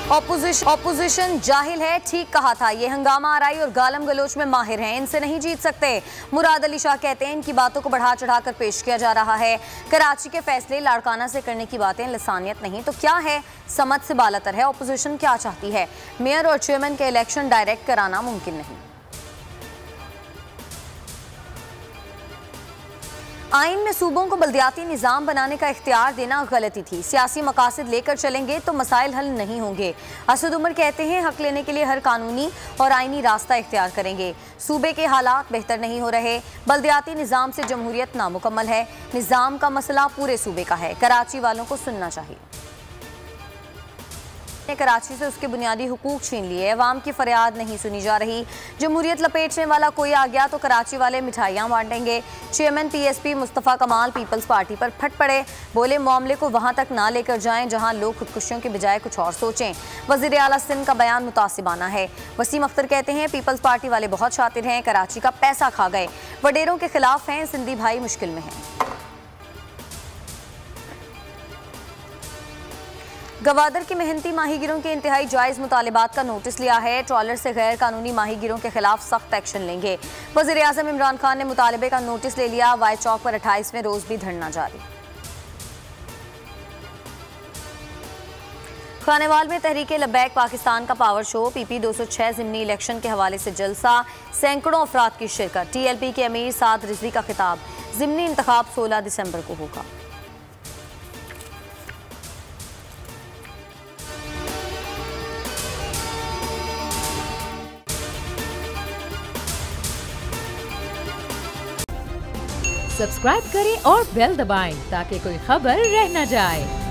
Opposition जाहिल है, ठीक कहा था। ये हंगामा आराई और गालम गलोच में माहिर हैं, इनसे नहीं जीत सकते। मुराद अली शाह कहते हैं इनकी बातों को बढ़ा चढ़ाकर पेश किया जा रहा है। कराची के फैसले लाड़काना से करने की बातें लसानियत नहीं तो क्या है, समझ से बालातर है। ऑपोजिशन क्या चाहती है? मेयर और चेयरमैन के इलेक्शन डायरेक्ट कराना मुमकिन नहीं। आइन में सूबों को बल्दियाती निज़ाम बनाने का इख्तियार देना गलती थी। सियासी मकासद लेकर चलेंगे तो मसाइल हल नहीं होंगे। असद उमर कहते हैं हक लेने के लिए हर कानूनी और आइनी रास्ता इख्तियार करेंगे। सूबे के हालात बेहतर नहीं हो रहे। बल्दियाती निज़ाम से जमहूरियत नामुकम्मल है। निज़ाम का मसला पूरे सूबे का है। कराची वालों को सुनना चाहिए। कराची से उसके बुनियादी हुकूक छीन लिए। अवाम की फरियाद नहीं सुनी जा रही। जमहूरियत लपेटने वाला कोई आ गया तो कराची वाले मिठाइयाँ बांटेंगे। चेयरमैन पीएसपी मुस्तफ़ा कमाल पीपल्स पार्टी पर फट पड़े। बोले मामले को वहाँ तक ना लेकर जाएं जहाँ लोग खुदकुशियों के बजाय कुछ और सोचें। वज़ीर आला सिंध का बयान मुतासिबाना है। वसीम अख्तर कहते हैं पीपल्स पार्टी वाले बहुत शातिर हैं, कराची का पैसा खा गए, वडेरों के खिलाफ हैं, सिंधी भाई मुश्किल में हैं। गवादर के मेहनती माहीगिरों के इंतहाई जायज़ मुतालिबात का नोटिस लिया है। ट्रॉलर से गैर कानूनी माहीगिरों के खिलाफ सख्त एक्शन लेंगे। वज़ीर आज़म इमरान खान ने मुतालिबे का नोटिस ले लिया। वाई चौक पर 28वें रोज भी धरना जारी। खानेवाल में तहरीके लब्बैक पाकिस्तान का पावर शो। पीपी 206 ज़िमनी इलेक्शन के हवाले से जलसा, सैकड़ों अफराद की शिरकत। टीएलपी के अमीर साद रिजवी का खिताब। ज़िमनी इंतखाब 16 दिसंबर को होगा। सब्सक्राइब करें और बेल दबाएं ताकि कोई खबर रह न जाए।